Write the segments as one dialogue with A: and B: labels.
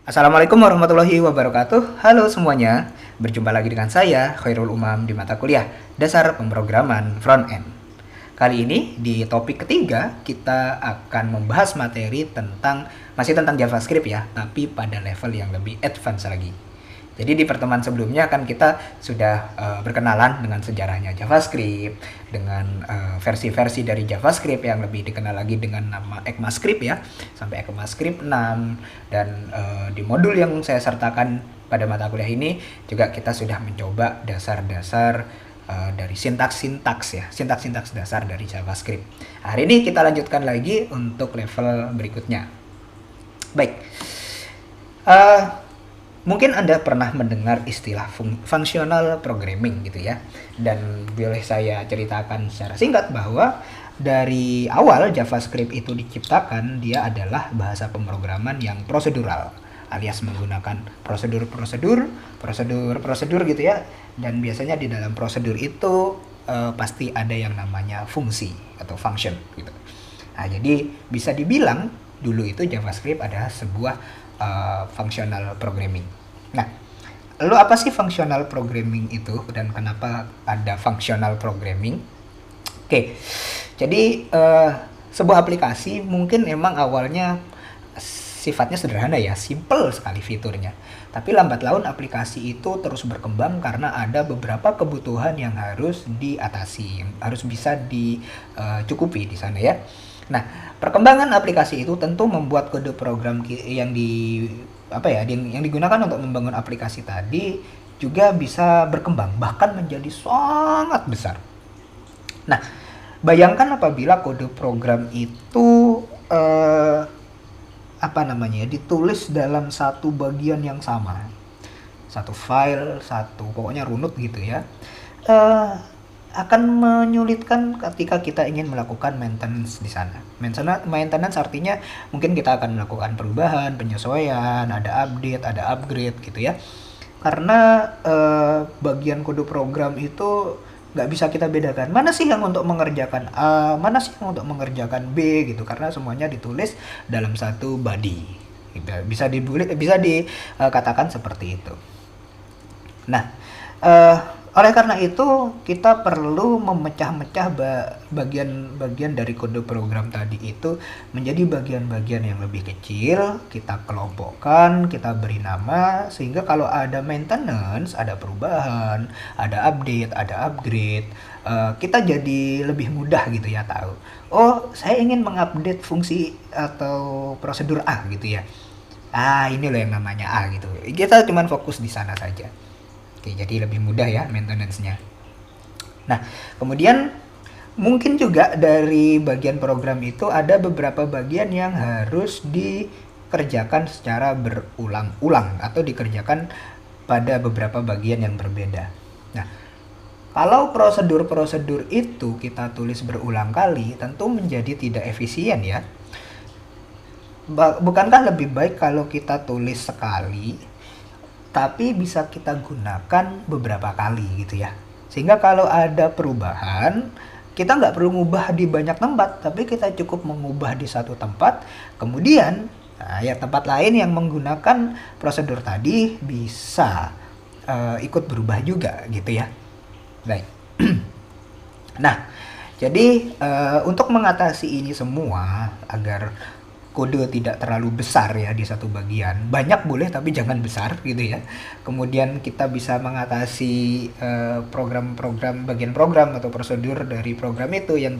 A: Assalamualaikum warahmatullahi wabarakatuh. Halo semuanya, berjumpa lagi dengan saya Khairul Umam di mata kuliah Dasar Pemrograman Front-End. Kali ini di topik ketiga kita akan membahas materi masih tentang JavaScript ya, tapi pada level yang lebih advance lagi. Jadi di pertemuan sebelumnya kan kita sudah berkenalan dengan sejarahnya JavaScript, dengan versi-versi dari JavaScript yang lebih dikenal lagi dengan nama ECMAScript ya, sampai ECMAScript 6, dan di modul yang saya sertakan pada mata kuliah ini juga kita sudah mencoba dasar-dasar dari sintaks-sintaks ya, sintaks-sintaks dasar dari JavaScript. Hari ini kita lanjutkan lagi untuk level berikutnya. Baik. Mungkin Anda pernah mendengar istilah functional programming gitu ya. Dan boleh saya ceritakan secara singkat bahwa dari awal JavaScript itu diciptakan, dia adalah bahasa pemrograman yang prosedural, alias menggunakan prosedur gitu ya. Dan biasanya di dalam prosedur itu pasti ada yang namanya fungsi atau function gitu. Nah, jadi bisa dibilang dulu itu JavaScript adalah sebuah functional programming. Nah, lalu apa sih functional programming itu dan kenapa ada functional programming? Oke, jadi sebuah aplikasi mungkin emang awalnya sifatnya sederhana ya, simple sekali fiturnya. Tapi lambat laun aplikasi itu terus berkembang karena ada beberapa kebutuhan yang harus diatasi, yang harus bisa dicukupi di sana ya. Nah, perkembangan aplikasi itu tentu membuat kode program yang digunakan untuk membangun aplikasi tadi juga bisa berkembang, bahkan menjadi sangat besar. Nah, bayangkan apabila kode program itu ditulis dalam satu bagian yang sama, satu file, pokoknya runut gitu ya. Akan menyulitkan ketika kita ingin melakukan maintenance di sana. Maintenance artinya mungkin kita akan melakukan perubahan, penyesuaian, ada update, ada upgrade gitu ya. Karena bagian kode program itu nggak bisa kita bedakan. Mana sih yang untuk mengerjakan A, mana sih yang untuk mengerjakan B gitu. Karena semuanya ditulis dalam satu body. Bisa dikatakan seperti itu. Nah, oleh karena itu kita perlu memecah-mecah bagian-bagian dari kode program tadi itu menjadi bagian-bagian yang lebih kecil, kita kelompokkan, kita beri nama, sehingga kalau ada maintenance, ada perubahan, ada update, ada upgrade, kita jadi lebih mudah gitu ya tahu. Oh, saya ingin mengupdate fungsi atau prosedur A gitu ya. Ini loh yang namanya A gitu. Kita cuma fokus di sana saja. Oke, jadi lebih mudah ya maintenance-nya. Nah, kemudian mungkin juga dari bagian program itu ada beberapa bagian yang harus dikerjakan secara berulang-ulang atau dikerjakan pada beberapa bagian yang berbeda. Nah, kalau prosedur-prosedur itu kita tulis berulang kali, tentu menjadi tidak efisien ya. Bukankah lebih baik kalau kita tulis sekali tapi bisa kita gunakan beberapa kali gitu ya, sehingga kalau ada perubahan kita nggak perlu mengubah di banyak tempat, tapi kita cukup mengubah di satu tempat, kemudian tempat lain yang menggunakan prosedur tadi bisa ikut berubah juga gitu ya. Baik. Nah, jadi untuk mengatasi ini semua agar kode tidak terlalu besar ya di satu bagian, banyak boleh tapi jangan besar gitu ya. Kemudian kita bisa mengatasi program-program, bagian program atau prosedur dari program itu yang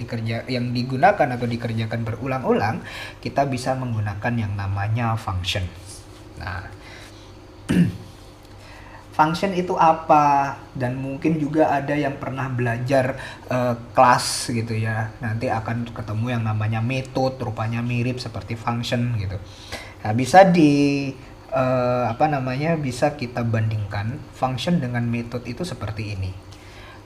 A: digunakan atau dikerjakan berulang-ulang, kita bisa menggunakan yang namanya function. Nah, function itu apa, dan mungkin juga ada yang pernah belajar kelas gitu ya, nanti akan ketemu yang namanya method, rupanya mirip seperti function gitu. Nah, bisa bisa kita bandingkan function dengan method itu seperti ini.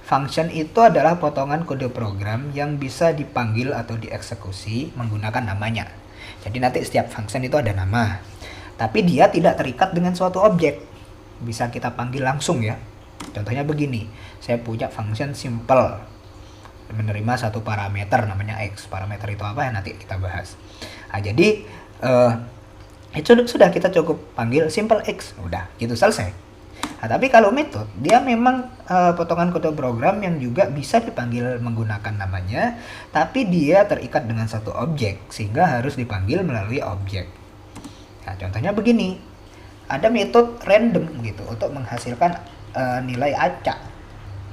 A: Function itu adalah potongan kode program yang bisa dipanggil atau dieksekusi menggunakan namanya. Jadi nanti setiap function itu ada nama, tapi dia tidak terikat dengan suatu objek. Bisa kita panggil langsung ya. Contohnya begini, saya punya function simple menerima satu parameter namanya X. Parameter itu apa ya, nanti kita bahas. Nah, jadi Itu sudah kita cukup panggil simple X, udah gitu selesai. Nah, tapi kalau method dia memang potongan kode program yang juga bisa dipanggil menggunakan namanya, tapi dia terikat dengan satu objek sehingga harus dipanggil melalui objek. Nah, contohnya begini, ada metode random gitu untuk menghasilkan nilai acak,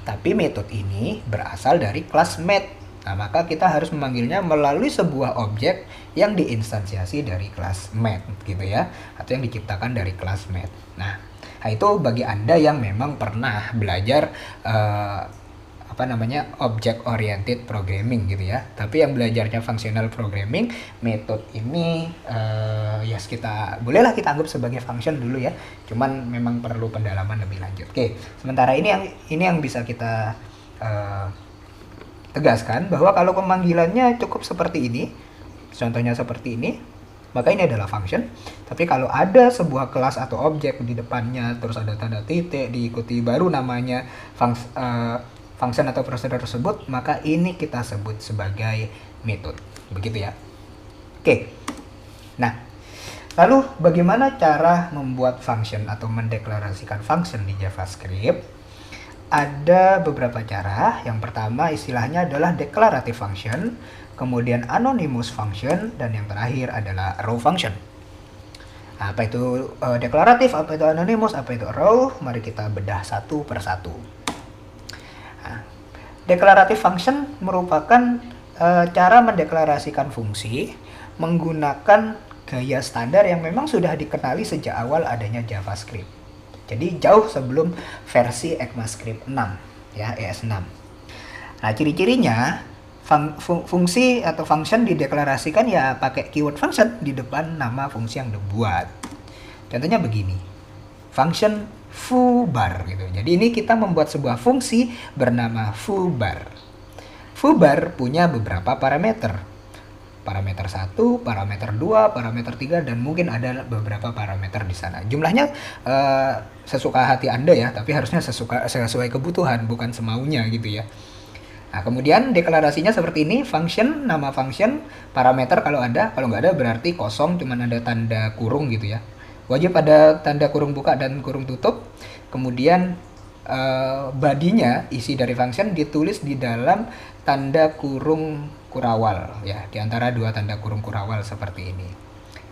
A: tapi metode ini berasal dari kelas math. Nah, maka kita harus memanggilnya melalui sebuah objek yang diinstansiasi dari kelas math gitu ya, atau yang diciptakan dari kelas math. Nah, itu bagi Anda yang memang pernah belajar object oriented programming gitu ya. Tapi yang belajarnya functional programming, metode ini bolehlah kita anggap sebagai function dulu ya. Cuman memang perlu pendalaman lebih lanjut. Oke, sementara ini yang bisa kita tegaskan bahwa kalau pemanggilannya cukup seperti ini, contohnya seperti ini, maka ini adalah function. Tapi kalau ada sebuah kelas atau objek di depannya, terus ada tanda titik, diikuti baru namanya function atau prosedur tersebut, maka ini kita sebut sebagai method. Begitu ya. Oke. Nah, lalu bagaimana cara membuat function atau mendeklarasikan function di JavaScript? Ada beberapa cara. Yang pertama istilahnya adalah declarative function, kemudian anonymous function, dan yang terakhir adalah row function. Apa itu deklaratif, apa itu anonymous, apa itu row? Mari kita bedah satu persatu. Nah, declarative function merupakan cara mendeklarasikan fungsi menggunakan gaya standar yang memang sudah dikenali sejak awal adanya JavaScript. Jadi jauh sebelum versi ECMAScript 6 ya, ES6. Nah, ciri-cirinya fungsi atau function dideklarasikan ya pakai keyword function di depan nama fungsi yang dibuat. Contohnya begini. Function foobar gitu. Jadi ini kita membuat sebuah fungsi bernama foobar. Foobar punya beberapa parameter. Parameter 1, parameter 2, parameter 3, dan mungkin ada beberapa parameter di sana. Jumlahnya sesuka hati Anda ya, tapi harusnya sesuai kebutuhan, bukan semaunya gitu ya. Nah, kemudian deklarasinya seperti ini, function, nama function, parameter kalau ada, kalau nggak ada berarti kosong, cuman ada tanda kurung gitu ya. Wajib ada tanda kurung buka dan kurung tutup. Kemudian body-nya, isi dari function ditulis di dalam tanda kurung kurawal ya, di antara dua tanda kurung kurawal seperti ini.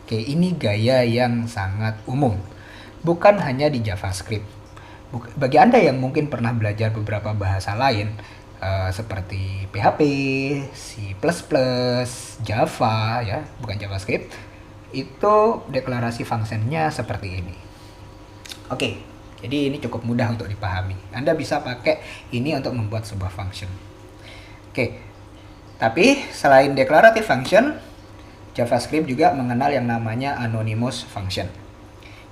A: Oke, ini gaya yang sangat umum, bukan hanya di JavaScript. Bagi Anda yang mungkin pernah belajar beberapa bahasa lain seperti PHP, C++, Java ya, bukan JavaScript, itu deklarasi functionnya seperti ini. Oke, jadi ini cukup mudah untuk dipahami. Anda bisa pakai ini untuk membuat sebuah function. Oke, tapi selain declarative function, JavaScript juga mengenal yang namanya anonymous function.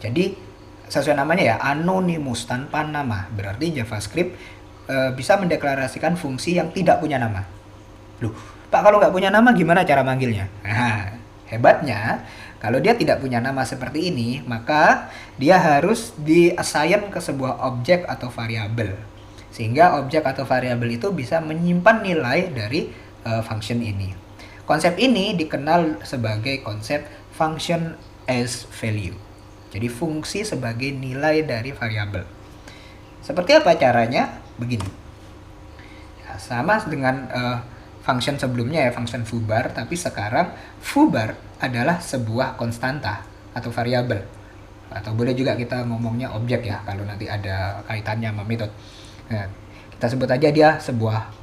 A: Jadi sesuai namanya ya, anonymous, tanpa nama. Berarti JavaScript bisa mendeklarasikan fungsi yang tidak punya nama. Loh, Pak, kalau nggak punya nama gimana cara manggilnya? Nah, hebatnya kalau dia tidak punya nama seperti ini, maka dia harus di-assign ke sebuah objek atau variabel. Sehingga objek atau variabel itu bisa menyimpan nilai dari function ini. Konsep ini dikenal sebagai konsep function as value. Jadi fungsi sebagai nilai dari variabel. Seperti apa caranya? Begini. Ya, sama dengan function sebelumnya ya, function foobar, tapi sekarang foobar adalah sebuah konstanta atau variabel. Atau boleh juga kita ngomongnya objek ya, kalau nanti ada kaitannya sama metode. Nah, kita sebut aja dia sebuah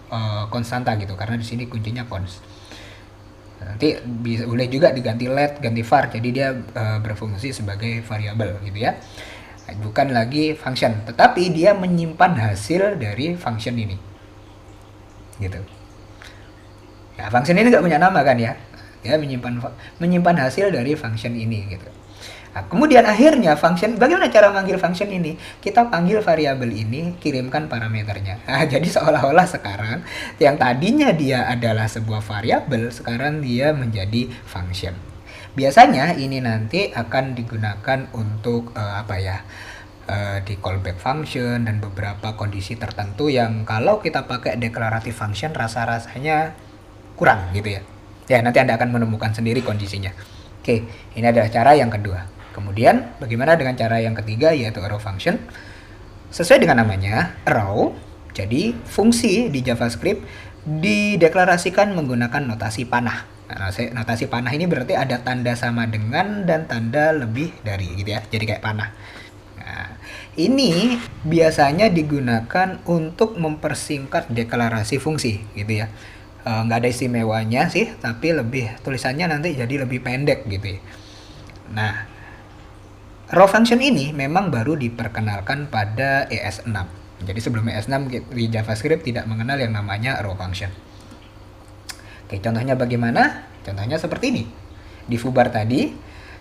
A: konstanta gitu, karena di sini kuncinya const. Nanti boleh juga diganti let, ganti var, jadi dia berfungsi sebagai variabel gitu ya. Bukan lagi function, tetapi dia menyimpan hasil dari function ini. Gitu. Ya, function ini nggak punya nama kan ya. Dia menyimpan hasil dari function ini gitu. Nah, kemudian akhirnya function, bagaimana cara manggil function ini? Kita panggil variabel ini, kirimkan parameternya. Nah, jadi seolah-olah sekarang yang tadinya dia adalah sebuah variabel, sekarang dia menjadi function. Biasanya ini nanti akan digunakan untuk di callback function dan beberapa kondisi tertentu yang kalau kita pakai declarative function rasa-rasanya kurang gitu ya. Ya, nanti Anda akan menemukan sendiri kondisinya. Oke, ini adalah cara yang kedua. Kemudian, bagaimana dengan cara yang ketiga, yaitu arrow function? Sesuai dengan namanya, arrow, jadi fungsi di JavaScript dideklarasikan menggunakan notasi panah. Nah, notasi panah ini berarti ada tanda sama dengan dan tanda lebih dari gitu ya, jadi kayak panah. Nah, ini biasanya digunakan untuk mempersingkat deklarasi fungsi gitu ya. Nggak ada istimewanya sih, tapi lebih tulisannya nanti jadi lebih pendek gitu ya. Nah, arrow function ini memang baru diperkenalkan pada ES6. Jadi sebelum ES6 di JavaScript tidak mengenal yang namanya arrow function. Oke, contohnya bagaimana? Contohnya seperti ini. Di foobar tadi,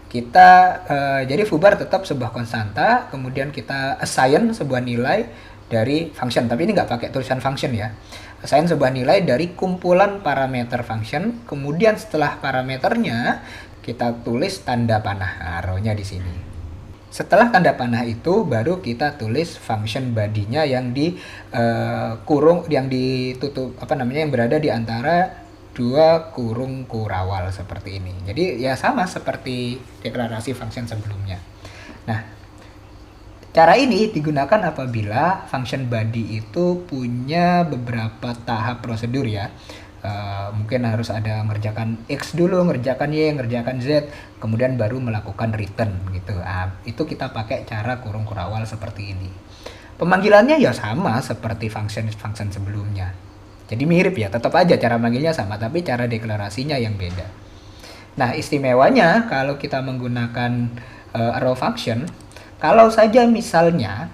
A: kita jadi foobar tetap sebuah konstanta, kemudian kita assign sebuah nilai dari function. Tapi ini nggak pakai tulisan function ya. Assign sebuah nilai dari kumpulan parameter function, kemudian setelah parameternya kita tulis tanda panah, arrow-nya di sini. Setelah tanda panah itu baru kita tulis function body-nya yang di kurung, yang ditutup yang berada di antara dua kurung kurawal seperti ini. Jadi ya sama seperti deklarasi function sebelumnya. Nah, cara ini digunakan apabila function body itu punya beberapa tahap prosedur ya. Mungkin harus ada ngerjakan X dulu, ngerjakan Y, ngerjakan Z, kemudian baru melakukan return gitu. Itu kita pakai cara kurung kurawal seperti ini. Pemanggilannya ya sama seperti function sebelumnya. Jadi mirip ya, tetap aja cara manggilnya sama, tapi cara deklarasinya yang beda. Nah, istimewanya kalau kita menggunakan arrow function, kalau saja misalnya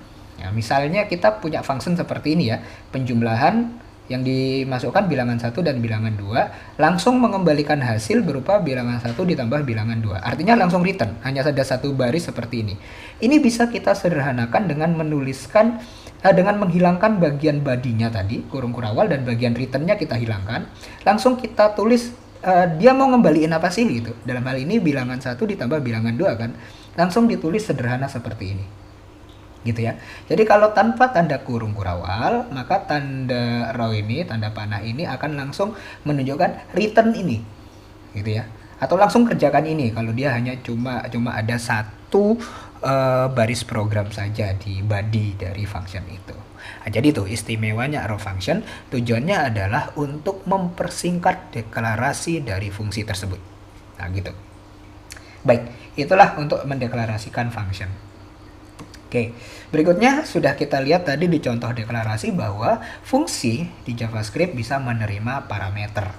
A: kita punya function seperti ini ya, penjumlahan yang dimasukkan bilangan 1 dan bilangan 2 langsung mengembalikan hasil berupa bilangan 1 ditambah bilangan 2. Artinya langsung return, hanya ada satu baris seperti ini. Ini bisa kita sederhanakan dengan menuliskan, dengan menghilangkan bagian badinya tadi, kurung kurawal, dan bagian returnnya kita hilangkan. Langsung kita tulis, dia mau ngembaliin apa sih gitu. Dalam hal ini bilangan 1 ditambah bilangan 2 kan. Langsung ditulis sederhana seperti ini. Gitu ya. Jadi kalau tanpa tanda kurung kurawal, maka tanda row ini, tanda panah ini akan langsung menunjukkan return ini. Gitu ya. Atau langsung kerjakan ini kalau dia hanya cuma ada satu baris program saja di body dari function itu. Nah, jadi itu istimewanya arrow function, tujuannya adalah untuk mempersingkat deklarasi dari fungsi tersebut. Nah, gitu. Baik, itulah untuk mendeklarasikan function. Oke, berikutnya sudah kita lihat tadi di contoh deklarasi bahwa fungsi di JavaScript bisa menerima parameter.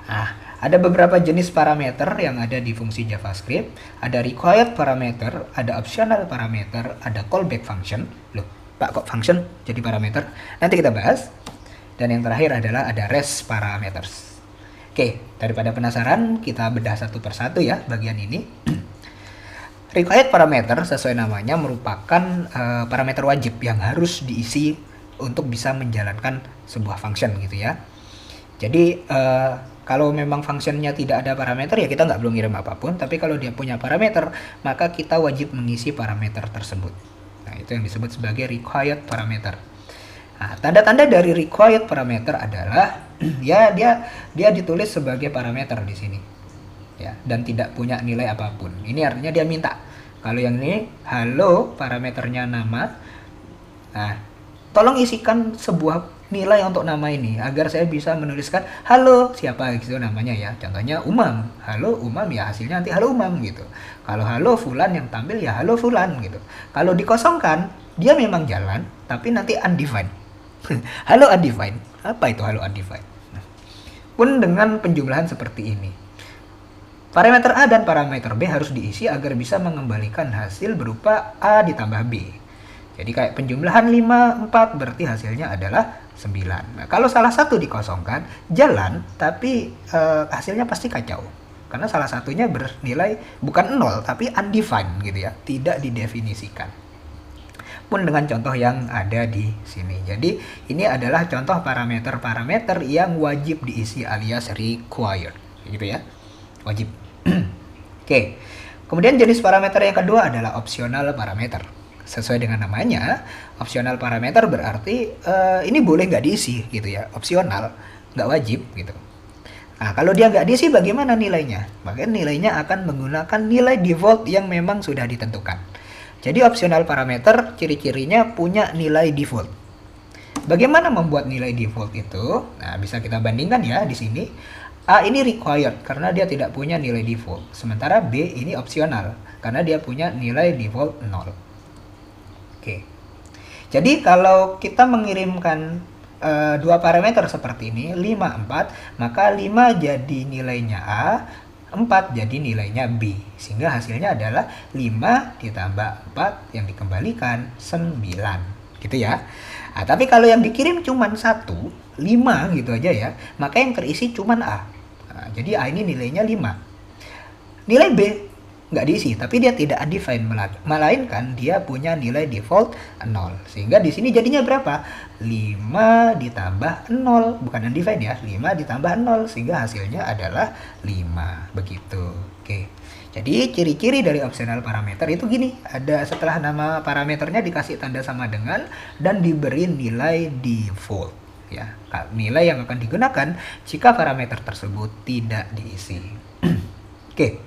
A: Nah, ada beberapa jenis parameter yang ada di fungsi JavaScript. Ada required parameter, ada optional parameter, ada callback function. Loh, Pak, kok function jadi parameter? Nanti kita bahas. Dan yang terakhir adalah ada rest parameters. Oke, daripada penasaran, kita bedah satu persatu ya bagian ini. Required parameter sesuai namanya merupakan parameter wajib yang harus diisi untuk bisa menjalankan sebuah function gitu ya. Jadi kalau memang functionnya tidak ada parameter ya kita nggak perlu ngirim apapun. Tapi kalau dia punya parameter maka kita wajib mengisi parameter tersebut. Nah, itu yang disebut sebagai required parameter. Nah, tanda-tanda dari required parameter adalah ya dia ditulis sebagai parameter di sini. Ya, dan tidak punya nilai apapun. Ini artinya dia minta. Kalau yang ini halo, parameternya nama. Nah, tolong isikan sebuah nilai untuk nama ini agar saya bisa menuliskan halo siapa gitu namanya ya. Contohnya Umam. Halo Umam ya hasilnya nanti halo Umam gitu. Kalau halo Fulan yang tampil ya halo Fulan gitu. Kalau dikosongkan dia memang jalan tapi nanti undefined. Halo undefined. Apa itu halo undefined? Nah, pun dengan penjumlahan seperti ini. Parameter A dan parameter B harus diisi agar bisa mengembalikan hasil berupa A ditambah B. Jadi kayak penjumlahan 5, 4 berarti hasilnya adalah 9. Nah, kalau salah satu dikosongkan, jalan tapi hasilnya pasti kacau. Karena salah satunya bernilai bukan 0 tapi undefined gitu ya, tidak didefinisikan. Pun dengan contoh yang ada di sini. Jadi ini adalah contoh parameter-parameter yang wajib diisi alias required, gitu ya. Wajib. Oke. Kemudian jenis parameter yang kedua adalah optional parameter. Sesuai dengan namanya, optional parameter berarti ini boleh nggak diisi gitu ya, opsional, nggak wajib gitu. Nah, kalau dia nggak diisi bagaimana nilainya? Maka nilainya akan menggunakan nilai default yang memang sudah ditentukan. Jadi optional parameter ciri-cirinya punya nilai default. Bagaimana membuat nilai default itu? Nah, bisa kita bandingkan ya di sini. A ini required karena dia tidak punya nilai default. Sementara B ini optional karena dia punya nilai default 0. Oke. Jadi kalau kita mengirimkan dua parameter seperti ini, 5, 4, maka 5 jadi nilainya A, 4 jadi nilainya B. Sehingga hasilnya adalah 5 ditambah 4 yang dikembalikan 9. Gitu ya. Nah, tapi kalau yang dikirim cuma 1, 5 gitu aja ya, maka yang terisi cuma A. Nah, jadi A ini nilainya 5. Nilai B nggak diisi, tapi dia tidak undefined, melainkan dia punya nilai default 0. Sehingga di sini jadinya berapa? 5 ditambah 0, bukan undefined ya, 5 ditambah 0, sehingga hasilnya adalah 5. Begitu. Oke. Jadi ciri-ciri dari optional parameter itu gini, ada setelah nama parameternya dikasih tanda sama dengan dan diberi nilai default. Ya, nilai yang akan digunakan jika parameter tersebut tidak diisi. Oke.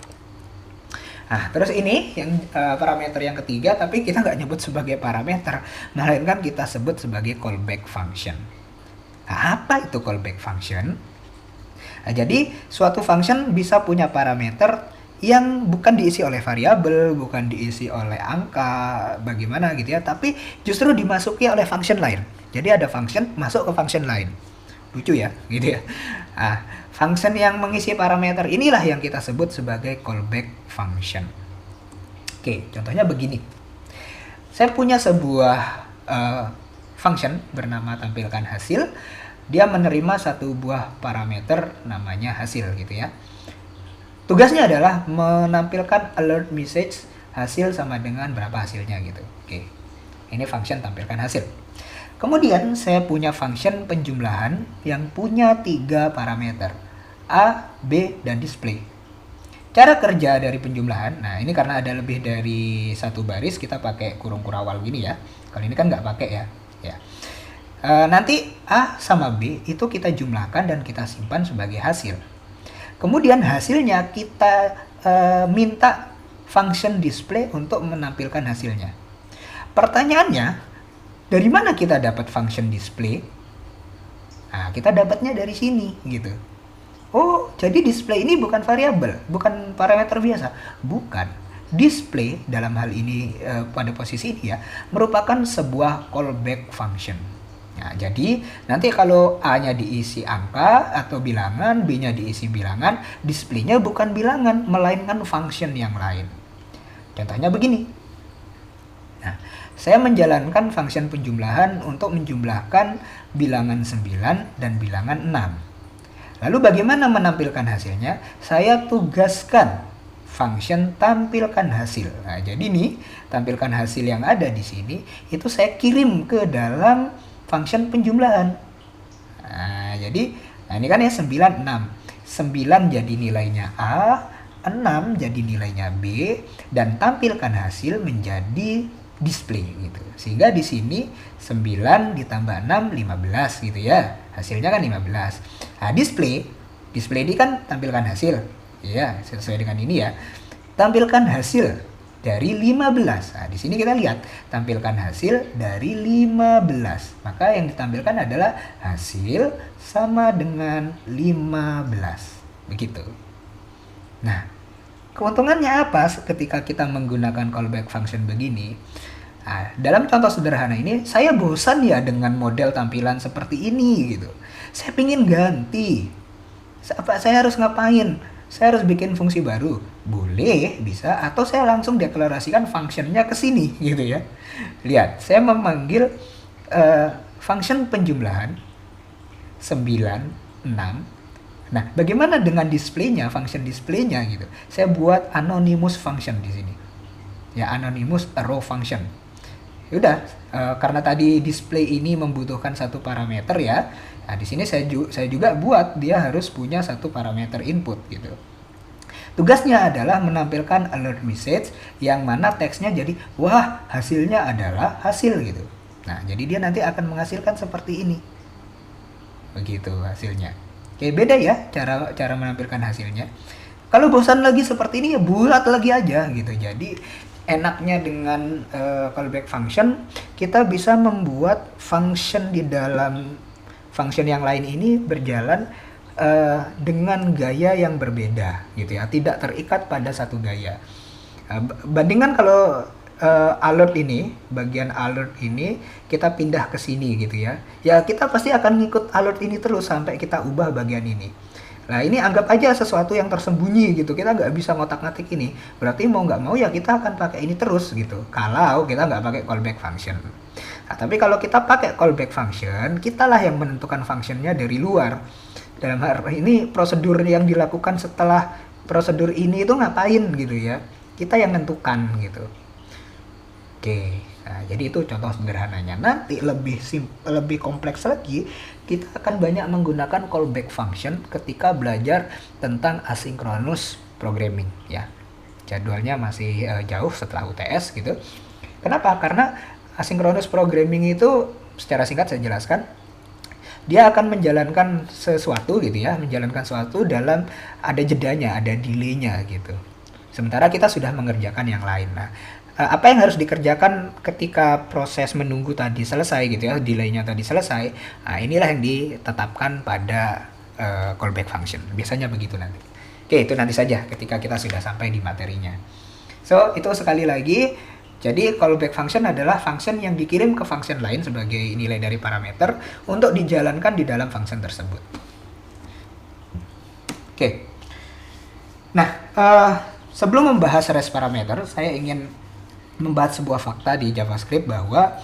A: Nah, terus ini yang parameter yang ketiga, tapi kita nggak nyebut sebagai parameter, melainkan kita sebut sebagai callback function. Nah, apa itu callback function? Nah, jadi suatu function bisa punya parameter yang bukan diisi oleh variabel, bukan diisi oleh angka, bagaimana gitu ya, tapi justru dimasuki oleh function lain. Jadi ada function masuk ke function lain. Lucu ya, gitu ya. Nah, function yang mengisi parameter inilah yang kita sebut sebagai callback function. Oke, contohnya begini. Saya punya sebuah function bernama tampilkan hasil. Dia menerima satu buah parameter namanya hasil gitu ya. Tugasnya adalah menampilkan alert message hasil sama dengan berapa hasilnya gitu. Oke, ini function tampilkan hasil. Kemudian saya punya function penjumlahan yang punya 3 parameter, A, B, dan display. Cara kerja dari penjumlahan, nah ini karena ada lebih dari satu baris, kita pakai kurung kurawal gini ya. Kalau ini kan nggak pakai ya. Nanti A sama B itu kita jumlahkan dan kita simpan sebagai hasil. Kemudian hasilnya kita minta function display untuk menampilkan hasilnya. Pertanyaannya, dari mana kita dapat function display? Nah, kita dapatnya dari sini gitu. Oh, jadi display ini bukan variabel, bukan parameter biasa. Bukan. Display dalam hal ini pada posisi ini ya, merupakan sebuah callback function. Nah, jadi nanti kalau A-nya diisi angka atau bilangan, B-nya diisi bilangan, display-nya bukan bilangan, melainkan function yang lain. Contohnya begini. Nah, saya menjalankan function penjumlahan untuk menjumlahkan bilangan 9 dan bilangan 6. Lalu bagaimana menampilkan hasilnya? Saya tugaskan function tampilkan hasil. Nah, jadi nih, tampilkan hasil yang ada di sini, itu saya kirim ke dalam function penjumlahan. Nah, jadi, ini kan ya 9, 6. 9 jadi nilainya A, 6 jadi nilainya B, dan tampilkan hasil menjadi display gitu. Sehingga di sini 9 ditambah 6 15 gitu ya. Hasilnya kan 15. Nah, display ini kan tampilkan hasil. Ya, sesuai dengan ini ya. Tampilkan hasil dari 15. Nah, di sini kita lihat tampilkan hasil dari 15. Maka yang ditampilkan adalah hasil sama dengan 15. Begitu. Nah, keuntungannya apa ketika kita menggunakan callback function begini? Nah, dalam contoh sederhana ini, saya bosan ya dengan model tampilan seperti ini gitu. Saya pingin ganti. Saya harus ngapain? Saya harus bikin fungsi baru. Boleh, bisa. Atau saya langsung deklarasikan functionnya ke sini gitu ya. Lihat, saya memanggil function penjumlahan 9, 6. Nah, bagaimana dengan displaynya, function displaynya gitu? Saya buat anonymous function di sini. Ya, anonymous row function. Udah, karena tadi display ini membutuhkan satu parameter ya. Nah, di sini saya juga buat dia harus punya satu parameter input gitu. Tugasnya adalah menampilkan alert message yang mana teksnya jadi, wah, hasilnya adalah hasil gitu. Nah, jadi dia nanti akan menghasilkan seperti ini. Begitu hasilnya. Oke, beda ya cara cara menampilkan hasilnya. Kalau bosan lagi seperti ini ya bulat lagi aja gitu. Jadi enaknya dengan callback function, kita bisa membuat function di dalam function yang lain ini berjalan dengan gaya yang berbeda gitu ya, tidak terikat pada satu gaya. Bandingkan kalau alert ini, bagian alert ini kita pindah ke sini gitu ya. Ya kita pasti akan ngikut alert ini terus sampai kita ubah bagian ini. Nah ini anggap aja sesuatu yang tersembunyi gitu, kita nggak bisa ngotak-ngatik ini. Berarti mau nggak mau ya kita akan pakai ini terus gitu, kalau kita nggak pakai callback function. Nah, tapi kalau kita pakai callback function, kitalah yang menentukan functionnya dari luar. Dalam hal ini prosedur yang dilakukan setelah prosedur ini itu ngapain gitu ya, kita yang nentukan gitu. Oke, nah, jadi itu contoh sederhananya. Nanti lebih kompleks lagi, kita akan banyak menggunakan callback function ketika belajar tentang asynchronous programming ya. Jadwalnya masih jauh setelah UTS gitu. Kenapa? Karena asynchronous programming itu secara singkat saya jelaskan, dia akan menjalankan sesuatu gitu ya, menjalankan sesuatu dalam ada jedanya, ada delaynya gitu. Sementara kita sudah mengerjakan yang lain. Nah, apa yang harus dikerjakan ketika proses menunggu tadi selesai gitu ya, delaynya tadi selesai. Nah, inilah yang ditetapkan pada callback function. Biasanya begitu nanti. Oke, itu nanti saja ketika kita sudah sampai di materinya. So, itu sekali lagi. Jadi, callback function adalah function yang dikirim ke function lain sebagai nilai dari parameter untuk dijalankan di dalam function tersebut. Oke. Nah, sebelum membahas REST parameter, saya ingin membahas sebuah fakta di JavaScript bahwa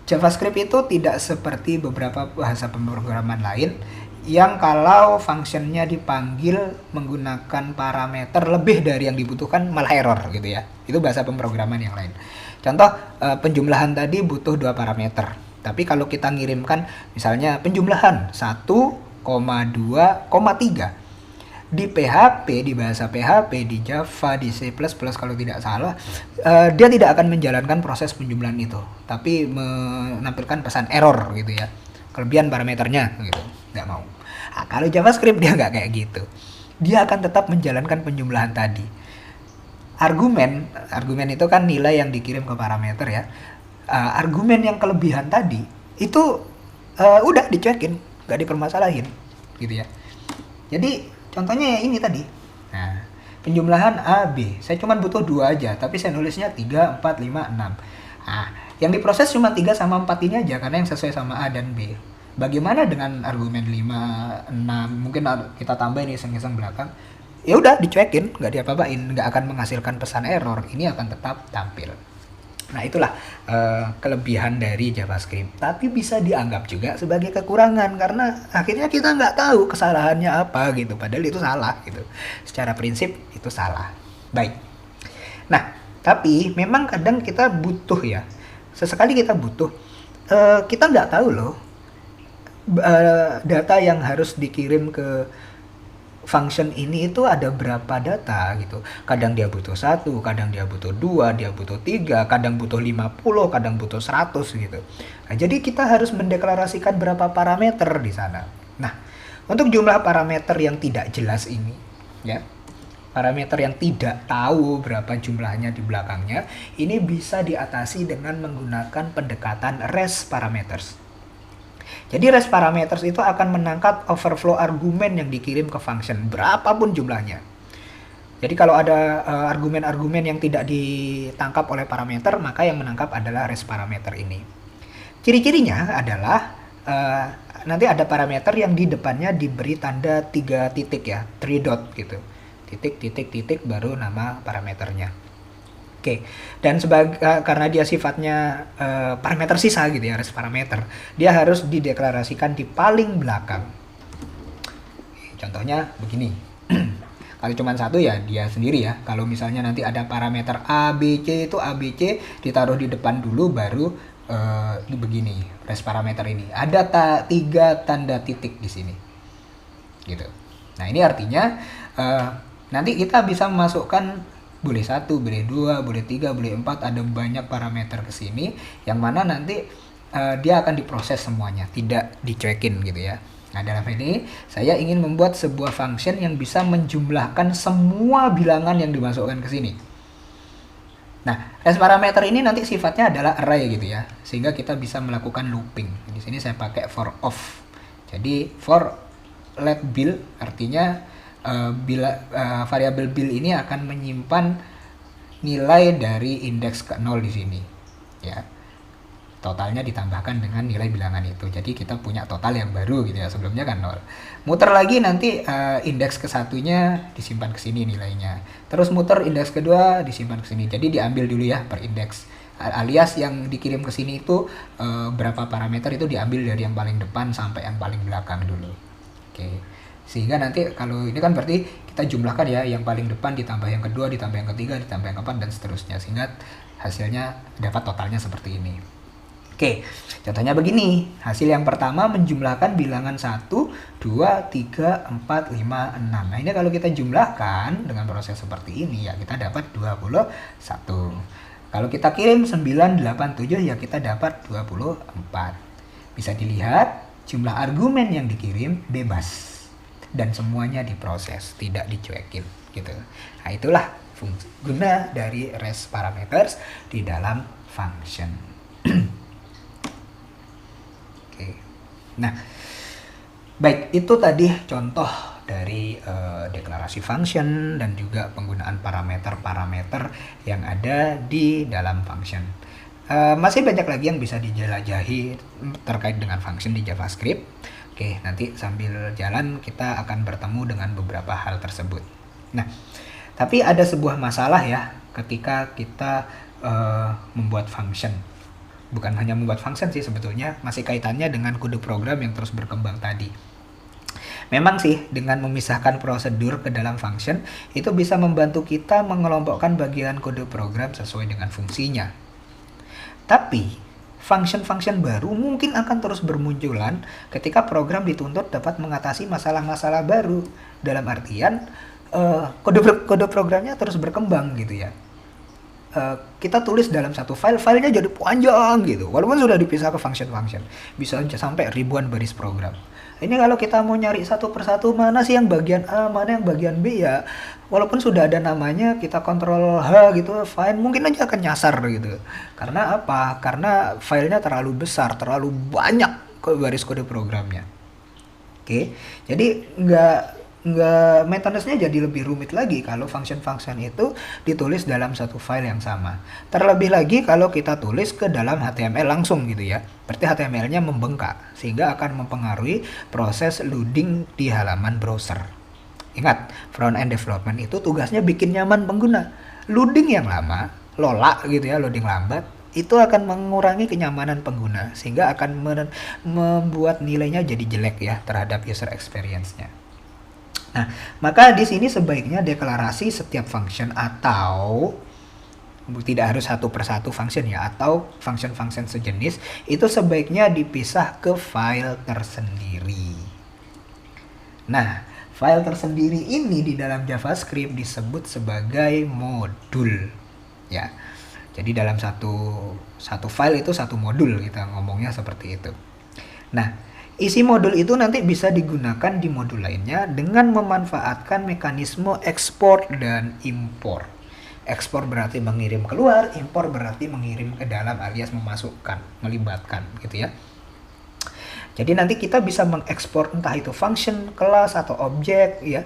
A: JavaScript itu tidak seperti beberapa bahasa pemrograman lain yang kalau functionnya dipanggil menggunakan parameter lebih dari yang dibutuhkan malah error gitu ya. Itu bahasa pemrograman yang lain. Contoh penjumlahan tadi butuh 2 parameter. Tapi kalau kita ngirimkan misalnya penjumlahan 1,2,3 di PHP, di bahasa PHP, di Java, di C++ kalau tidak salah, dia tidak akan menjalankan proses penjumlahan itu, tapi menampilkan pesan error gitu ya, kelebihan parameternya gitu, nggak mau. Nah, kalau JavaScript dia nggak kayak gitu, dia akan tetap menjalankan penjumlahan tadi. Argumen itu kan nilai yang dikirim ke parameter ya. Argumen yang kelebihan tadi itu udah dicuekin, nggak dipermasalahin gitu ya. Jadi contohnya ya ini tadi. Nah, penjumlahan A, B. Saya cuma butuh 2 aja, tapi saya nulisnya 3, 4, 5, 6. Nah, yang diproses cuma 3 sama 4 ini aja, karena yang sesuai sama A dan B. Bagaimana dengan argumen 5, 6? Mungkin kita tambahin iseng-iseng belakang. Ya udah, dicuekin, nggak diapa-apain, nggak akan menghasilkan pesan error. Ini akan tetap tampil. Nah, itulah kelebihan dari JavaScript. Tapi bisa dianggap juga sebagai kekurangan karena akhirnya kita nggak tahu kesalahannya apa gitu. Padahal itu salah gitu. Secara prinsip itu salah. Baik. Nah, tapi memang kadang kita butuh ya. Sesekali kita butuh. Kita nggak tahu loh data yang harus dikirim ke function ini itu ada berapa data gitu. Kadang dia butuh 1, kadang dia butuh 2, dia butuh 3, kadang butuh 50, kadang butuh 100 gitu. Nah, jadi kita harus mendeklarasikan berapa parameter di sana. Nah, untuk jumlah parameter yang tidak jelas ini ya, parameter yang tidak tahu berapa jumlahnya di belakangnya, ini bisa diatasi dengan menggunakan pendekatan REST parameters. Jadi REST parameters itu akan menangkap overflow argumen yang dikirim ke function, berapapun jumlahnya. Jadi kalau ada argumen-argumen yang tidak ditangkap oleh parameter, maka yang menangkap adalah REST parameter ini. Ciri-cirinya adalah nanti ada parameter yang di depannya diberi tanda 3 titik ya, 3 dot gitu. Titik, titik, titik, baru nama parameternya. Oke, dan karena dia sifatnya parameter sisa gitu ya, REST parameter, dia harus dideklarasikan di paling belakang. Contohnya begini, kalau cuma 1 ya dia sendiri ya. Kalau misalnya nanti ada parameter A, B, C, itu A, B, C ditaruh di depan dulu, baru begini REST parameter ini. Ada 3 tanda titik di sini, gitu. Nah ini artinya nanti kita bisa memasukkan boleh 1, boleh 2, boleh 3, boleh 4, ada banyak parameter ke sini yang mana nanti dia akan diproses semuanya, tidak dicuekin gitu ya. Nah, dalam ini saya ingin membuat sebuah function yang bisa menjumlahkan semua bilangan yang dimasukkan ke sini. Nah, res parameter ini nanti sifatnya adalah array gitu ya, sehingga kita bisa melakukan looping. Di sini saya pakai for of. Jadi for let bill artinya variabel bill ini akan menyimpan nilai dari indeks ke 0 di sini. Ya. Totalnya ditambahkan dengan nilai bilangan itu. Jadi kita punya total yang baru gitu ya. Sebelumnya kan 0. Muter lagi nanti indeks ke satunya disimpan ke sini nilainya. Terus muter indeks kedua disimpan ke sini. Jadi diambil dulu ya per indeks. Alias yang dikirim ke sini itu berapa parameter itu diambil dari yang paling depan sampai yang paling belakang dulu. Oke. Sehingga nanti kalau ini kan berarti kita jumlahkan ya, yang paling depan ditambah yang kedua, ditambah yang ketiga, ditambah yang keempat dan seterusnya. Sehingga hasilnya dapat totalnya seperti ini. Oke, contohnya begini. Hasil yang pertama menjumlahkan bilangan 1, 2, 3, 4, 5, 6. Nah, ini kalau kita jumlahkan dengan proses seperti ini ya kita dapat 21. Kalau kita kirim 9, 8, 7 ya kita dapat 24. Bisa dilihat jumlah argumen yang dikirim bebas dan semuanya diproses, tidak dicuekin gitu. Nah, itulah guna dari res parameters di dalam function. Nah, baik, itu tadi contoh dari deklarasi function dan juga penggunaan parameter-parameter yang ada di dalam function. Masih banyak lagi yang bisa dijelajahi terkait dengan function di JavaScript. Oke, nanti sambil jalan kita akan bertemu dengan beberapa hal tersebut. Nah, tapi ada sebuah masalah ya ketika kita membuat function. Bukan hanya membuat function sih sebetulnya, masih kaitannya dengan kode program yang terus berkembang tadi. Memang sih dengan memisahkan prosedur ke dalam function itu bisa membantu kita mengelompokkan bagian kode program sesuai dengan fungsinya. Tapi function-function baru mungkin akan terus bermunculan ketika program dituntut dapat mengatasi masalah-masalah baru. Dalam artian kode programnya terus berkembang gitu ya. Kita tulis dalam satu filenya jadi panjang gitu, walaupun sudah dipisah ke function-function, bisa sampai ribuan baris program. Ini kalau kita mau nyari satu persatu mana sih yang bagian A, mana yang bagian B ya, walaupun sudah ada namanya, kita kontrol H gitu, fine, mungkin aja akan nyasar gitu. Karena apa? Karena filenya terlalu besar, terlalu banyak baris kode programnya. Oke, jadi nggak maintenance-nya jadi lebih rumit lagi kalau function-function itu ditulis dalam satu file yang sama. Terlebih lagi kalau kita tulis ke dalam HTML langsung gitu ya. Berarti HTML-nya membengkak sehingga akan mempengaruhi proses loading di halaman browser. Ingat, front-end development itu tugasnya bikin nyaman pengguna. Loading yang lama, lola gitu ya, loading lambat, itu akan mengurangi kenyamanan pengguna sehingga akan membuat nilainya jadi jelek ya terhadap user experience-nya. Nah, maka di sini sebaiknya deklarasi setiap function atau tidak harus satu persatu function ya, atau function-function sejenis itu sebaiknya dipisah ke file tersendiri. Nah, file tersendiri ini di dalam JavaScript disebut sebagai modul ya. Jadi dalam satu file itu satu modul, kita ngomongnya seperti itu. Nah, isi modul itu nanti bisa digunakan di modul lainnya dengan memanfaatkan mekanisme ekspor dan impor. Ekspor berarti mengirim keluar, impor berarti mengirim ke dalam alias memasukkan, melibatkan gitu ya. Jadi nanti kita bisa mengekspor entah itu function, kelas atau objek ya,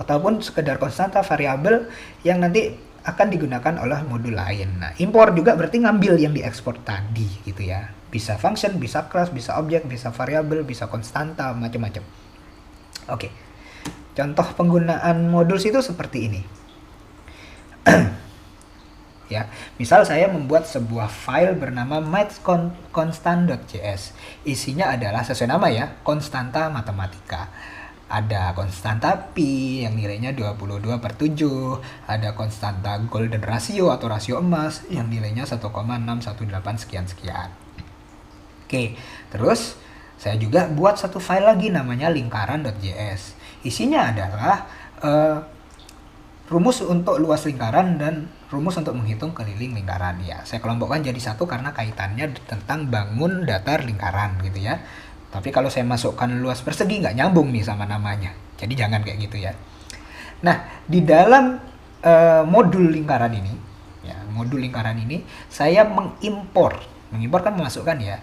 A: ataupun sekedar konstanta variabel yang nanti akan digunakan oleh modul lain. Nah, impor juga berarti ngambil yang diekspor tadi gitu ya. Bisa function, bisa class, bisa objek, bisa variabel, bisa konstanta, macam-macam. Oke. Contoh penggunaan modul itu seperti ini. Ya, misal saya membuat sebuah file bernama mathsconstant.js. Isinya adalah sesuai nama ya, konstanta matematika. Ada konstanta pi yang nilainya 22/7, ada konstanta golden ratio atau rasio emas yang nilainya 1,618 sekian-sekian. Oke, terus saya juga buat satu file lagi namanya lingkaran.js. Isinya adalah rumus untuk luas lingkaran dan rumus untuk menghitung keliling lingkaran ya. Saya kelompokkan jadi satu karena kaitannya tentang bangun datar lingkaran gitu ya. Tapi kalau saya masukkan luas persegi nggak nyambung nih sama namanya. Jadi jangan kayak gitu ya. Nah, di dalam modul lingkaran ini, ya, modul lingkaran ini saya mengimpor kan memasukkan ya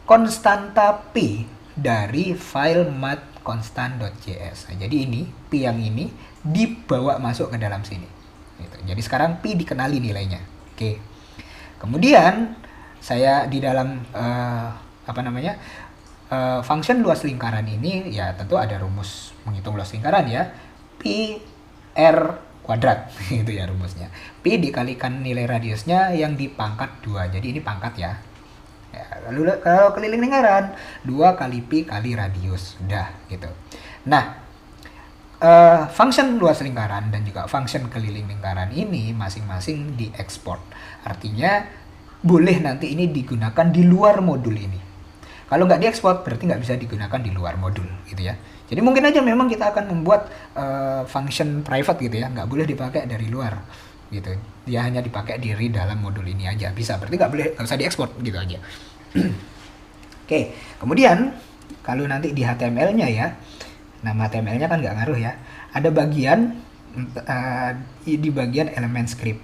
A: konstanta P dari file math_constant.js. Nah, jadi ini P yang ini dibawa masuk ke dalam sini. Gitu. Jadi sekarang P dikenali nilainya. Oke. Kemudian saya di dalam function luas lingkaran ini ya tentu ada rumus menghitung luas lingkaran ya. P R kuadrat itu ya rumusnya. P dikalikan nilai radiusnya yang dipangkat 2. Jadi ini pangkat ya. Ya, lalu kalau keliling lingkaran 2 kali P kali radius, udah gitu. Nah, function luas lingkaran dan juga function keliling lingkaran ini masing-masing diekspor. Artinya boleh nanti ini digunakan di luar modul ini. Kalau nggak diekspor berarti nggak bisa digunakan di luar modul gitu ya. Jadi mungkin aja memang kita akan membuat function private gitu ya, nggak boleh dipakai dari luar gitu. Dia hanya dipakai di dalam modul ini aja bisa. Berarti nggak usah diekspor gitu aja. Oke, kemudian kalau nanti di HTML-nya ya, nama HTML-nya kan nggak ngaruh ya. Ada bagian di bagian elemen script.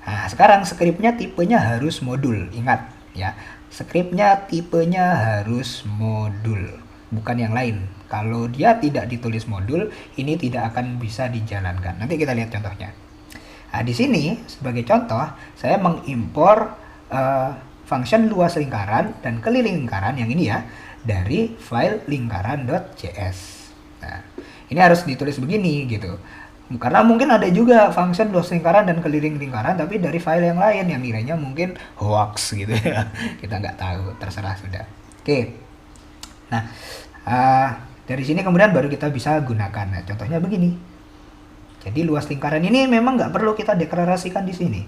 A: Nah, sekarang scriptnya tipenya harus modul. Ingat ya, scriptnya tipenya harus modul, bukan yang lain. Kalau dia tidak ditulis modul, ini tidak akan bisa dijalankan. Nanti kita lihat contohnya. Nah, di sini sebagai contoh, saya mengimpor function luas lingkaran dan keliling lingkaran yang ini ya dari file lingkaran.js. Nah, ini harus ditulis begini gitu. Karena mungkin ada juga function luas lingkaran dan keliling lingkaran tapi dari file yang lain yang nilainya mungkin hoax gitu ya. Kita nggak tahu, terserah sudah. Oke. Nah, dari sini kemudian baru kita bisa gunakan. Nah, contohnya begini. Jadi luas lingkaran ini memang nggak perlu kita deklarasikan di sini.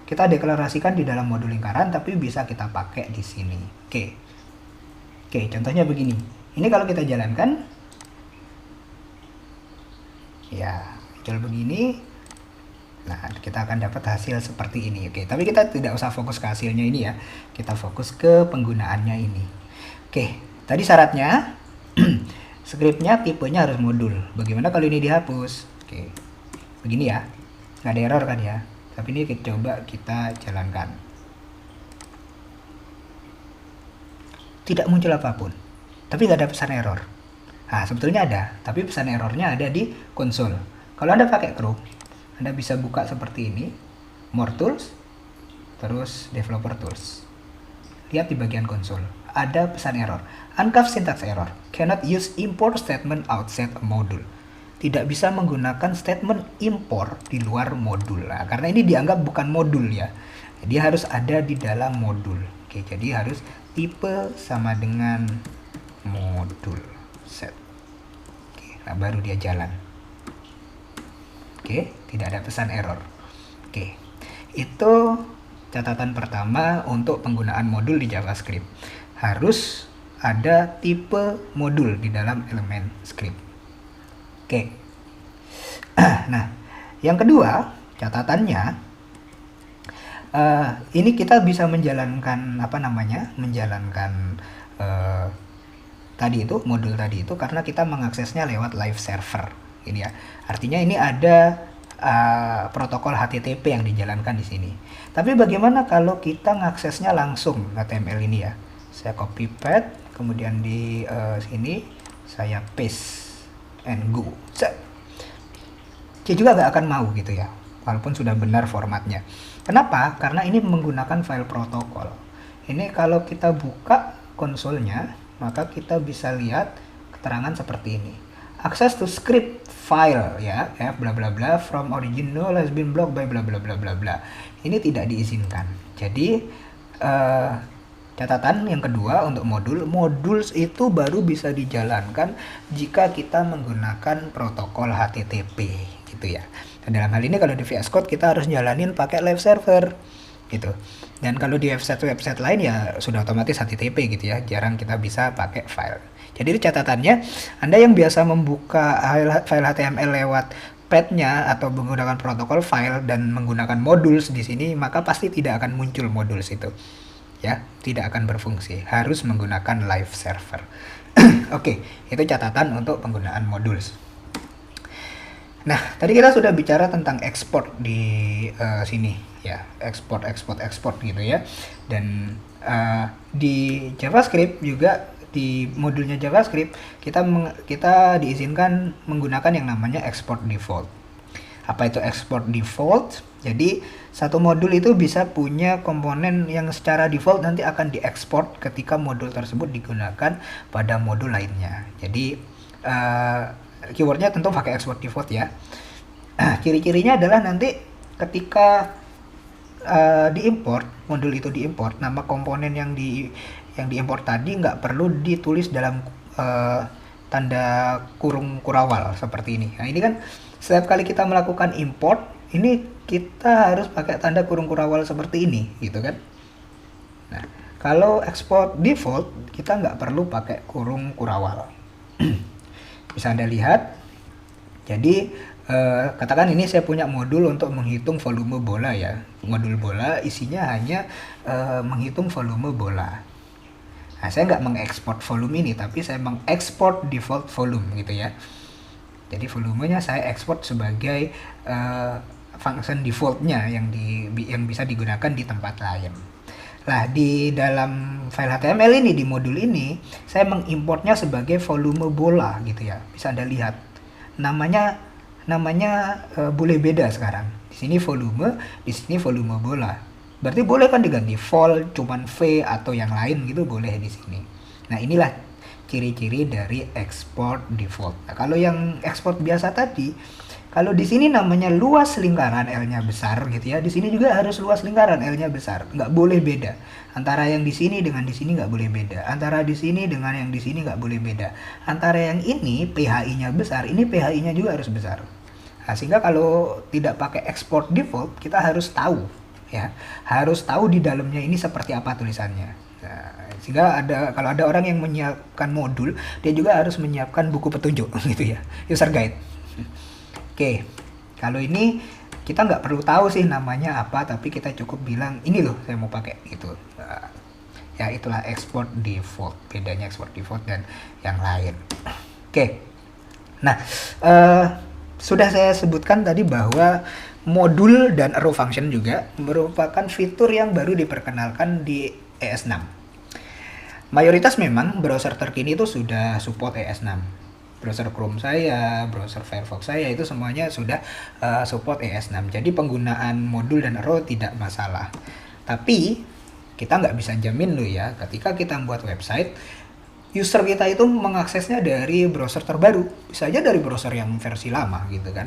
A: Kita deklarasikan di dalam modul lingkaran tapi bisa kita pakai di sini. Oke. Oke, contohnya begini. Ini kalau kita jalankan ya muncul begini. Nah, kita akan dapat hasil seperti ini. Oke, tapi kita tidak usah fokus ke hasilnya ini ya. Kita fokus ke penggunaannya ini. Oke, tadi syaratnya scriptnya tipenya harus modul. Bagaimana kalau ini dihapus? Oke, begini ya. Nggak ada error kan ya. Tapi ini coba kita jalankan. Tidak muncul apapun. Tapi nggak ada pesan error. Nah, sebetulnya ada. Tapi pesan errornya ada di konsol. Kalau Anda pakai Chrome, Anda bisa buka seperti ini, More Tools, terus Developer Tools. Lihat di bagian konsol, ada pesan error. Uncov syntax error, cannot use import statement outside a module. Tidak bisa menggunakan statement import di luar modul. Nah, karena ini dianggap bukan modul ya. Dia harus ada di dalam modul. Oke, jadi harus tipe sama dengan modul. Set. Oke, nah baru dia jalan. Oke, tidak ada pesan error. Oke, itu catatan pertama untuk penggunaan modul di JavaScript. Harus ada tipe modul di dalam elemen script. Oke. Nah, yang kedua catatannya, ini kita bisa menjalankan menjalankan tadi itu modul tadi itu karena kita mengaksesnya lewat live server. Ini ya, artinya ini ada protokol HTTP yang dijalankan di sini. Tapi bagaimana kalau kita mengaksesnya langsung HTML ini ya? Saya copy paste, kemudian di sini saya paste and go. Dia juga nggak akan mau gitu ya, walaupun sudah benar formatnya. Kenapa? Karena ini menggunakan file protokol. Ini kalau kita buka konsolnya, maka kita bisa lihat keterangan seperti ini. Access to script file ya bla bla bla from original has been blocked by bla bla bla bla bla. Ini tidak diizinkan. Jadi catatan yang kedua untuk modul itu baru bisa dijalankan jika kita menggunakan protokol HTTP gitu ya. Dan dalam hal ini kalau di VS Code kita harus jalanin pakai live server gitu. Dan kalau di website lain ya sudah otomatis HTTP gitu ya. Jarang kita bisa pakai file. Jadi itu catatannya, Anda yang biasa membuka file HTML lewat path-nya atau menggunakan protokol file dan menggunakan modules di sini, maka pasti tidak akan muncul modules itu. ya, tidak akan berfungsi, harus menggunakan live server. Oke, itu catatan untuk penggunaan modul. Nah, tadi kita sudah bicara tentang ekspor di sini ya, ekspor gitu ya. Dan di JavaScript juga, di modulnya JavaScript kita diizinkan menggunakan yang namanya export default. Apa itu export default? Jadi satu modul itu bisa punya komponen yang secara default nanti akan diekspor ketika modul tersebut digunakan pada modul lainnya. Jadi keywordnya tentu pakai export default ya. Ciri-cirinya adalah nanti ketika diimport, modul itu diimport, nama komponen yang diimport tadi nggak perlu ditulis dalam tanda kurung kurawal seperti ini. Nah, ini kan setiap kali kita melakukan import, ini kita harus pakai tanda kurung kurawal seperti ini, gitu kan. Nah, kalau export default, kita nggak perlu pakai kurung kurawal. Bisa Anda lihat. Jadi katakan ini saya punya modul untuk menghitung volume bola ya. Modul bola isinya hanya menghitung volume bola. Nah, saya nggak mengekspor volume ini, tapi saya mengekspor default volume gitu ya. Jadi volumenya saya ekspor sebagai function defaultnya yang bisa digunakan di tempat lain. Nah, di dalam file HTML ini, di modul ini, saya mengimportnya sebagai volume bola gitu ya. Bisa Anda lihat. Namanya boleh beda sekarang. Di sini volume, di sini volume bola. Berarti boleh kan diganti vol, cuman v atau yang lain gitu boleh di sini. Nah, inilah ciri-ciri dari export default. Nah, kalau yang export biasa tadi, kalau di sini namanya luas lingkaran L-nya besar gitu ya, di sini juga harus luas lingkaran L-nya besar. Nggak boleh beda. Antara yang di sini dengan di sini nggak boleh beda. Antara di sini dengan yang di sini nggak boleh beda. Antara yang ini PHI-nya besar, ini PHI-nya juga harus besar. Nah, sehingga kalau tidak pakai export default, kita harus tahu ya, harus tahu di dalamnya ini seperti apa tulisannya. Nah, sehingga kalau ada orang yang menyiapkan modul, dia juga harus menyiapkan buku petunjuk gitu ya, user guide. Oke, kalau ini kita nggak perlu tahu sih namanya apa, tapi kita cukup bilang ini loh saya mau pakai gitu. Nah, ya itulah export default, bedanya export default dan yang lain. Oke, nah sudah saya sebutkan tadi bahwa modul dan arrow function juga merupakan fitur yang baru diperkenalkan di ES6. Mayoritas memang browser terkini itu sudah support ES6. Browser Chrome saya, browser Firefox saya itu semuanya sudah support ES6. Jadi penggunaan modul dan arrow tidak masalah. Tapi kita nggak bisa jamin loh ya, ketika kita membuat website, user kita itu mengaksesnya dari browser terbaru. Bisa aja dari browser yang versi lama gitu kan.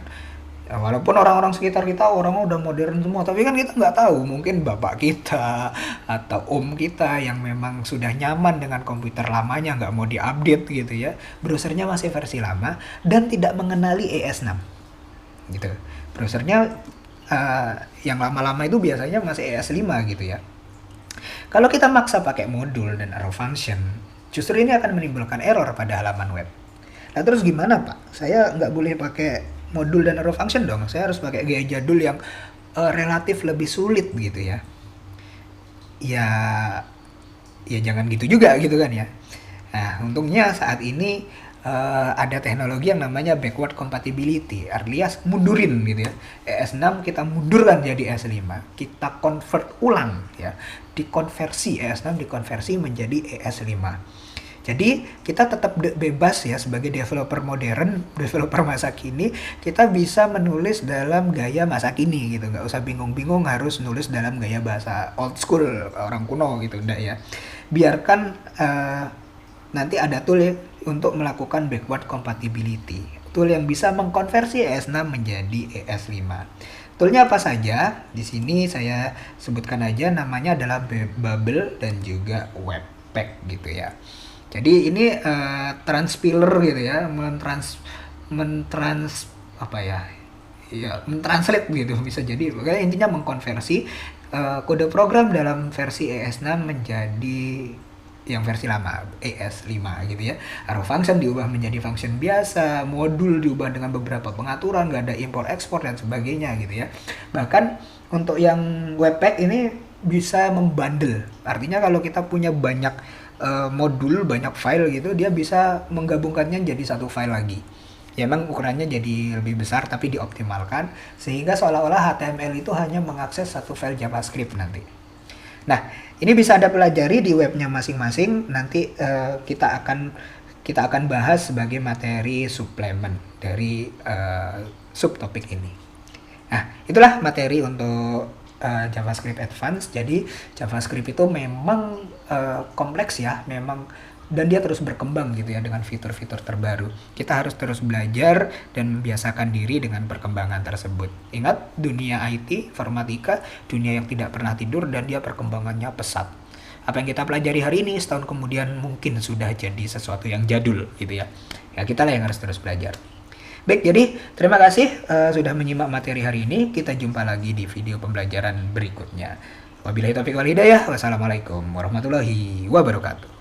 A: Walaupun orang-orang sekitar kita orang udah modern semua, tapi kan kita nggak tahu, mungkin bapak kita atau om kita yang memang sudah nyaman dengan komputer lamanya, nggak mau diupdate gitu ya, browsernya masih versi lama dan tidak mengenali ES6 gitu. Browsernya yang lama-lama itu biasanya masih ES5 gitu ya. Kalau kita maksa pakai modul dan arrow function, justru ini akan menimbulkan error pada halaman web. Nah, terus gimana Pak? Saya nggak boleh pakai modul dan arrow function dong, saya harus pakai gaya jadul yang relatif lebih sulit gitu ya. Ya jangan gitu juga gitu kan ya. Nah, untungnya saat ini ada teknologi yang namanya backward compatibility, alias mundurin gitu ya. ES6 kita mundurkan jadi ES5, kita convert ulang ya, dikonversi ES6 dikonversi menjadi ES5. Jadi kita tetap bebas ya sebagai developer modern, developer masa kini, kita bisa menulis dalam gaya masa kini gitu, nggak usah bingung-bingung harus nulis dalam gaya bahasa old school orang kuno gitu, enggak ya. Biarkan nanti ada tool ya untuk melakukan backward compatibility, tool yang bisa mengkonversi ES6 menjadi ES5. Toolnya apa saja? Di sini saya sebutkan aja, namanya adalah Babel dan juga Webpack gitu ya. Jadi ini transpiler gitu ya, mentranslate gitu bisa jadi. Pokoknya intinya mengkonversi kode program dalam versi ES6 menjadi yang versi lama, ES5 gitu ya. Arrow function diubah menjadi function biasa, modul diubah dengan beberapa pengaturan, nggak ada import ekspor dan sebagainya gitu ya. Bahkan untuk yang Webpack ini bisa membundle. Artinya kalau kita punya banyak modul, banyak file gitu, dia bisa menggabungkannya jadi satu file lagi. Ya emang ukurannya jadi lebih besar tapi dioptimalkan sehingga seolah-olah HTML itu hanya mengakses satu file JavaScript nanti. Nah, ini bisa Anda pelajari di webnya masing-masing. Nanti kita akan bahas sebagai materi suplemen dari subtopik ini. Nah, itulah materi untuk JavaScript Advanced. Jadi JavaScript itu memang kompleks ya, memang, dan dia terus berkembang gitu ya dengan fitur-fitur terbaru. Kita harus terus belajar dan membiasakan diri dengan perkembangan tersebut. Ingat, dunia IT, informatika, dunia yang tidak pernah tidur dan dia perkembangannya pesat. Apa yang kita pelajari hari ini setahun kemudian mungkin sudah jadi sesuatu yang jadul gitu ya. Ya kita lah yang harus terus belajar. Baik, jadi terima kasih sudah menyimak materi hari ini. Kita jumpa lagi di video pembelajaran berikutnya. Wabillahi taufiq wal hidayah. Wassalamualaikum warahmatullahi wabarakatuh.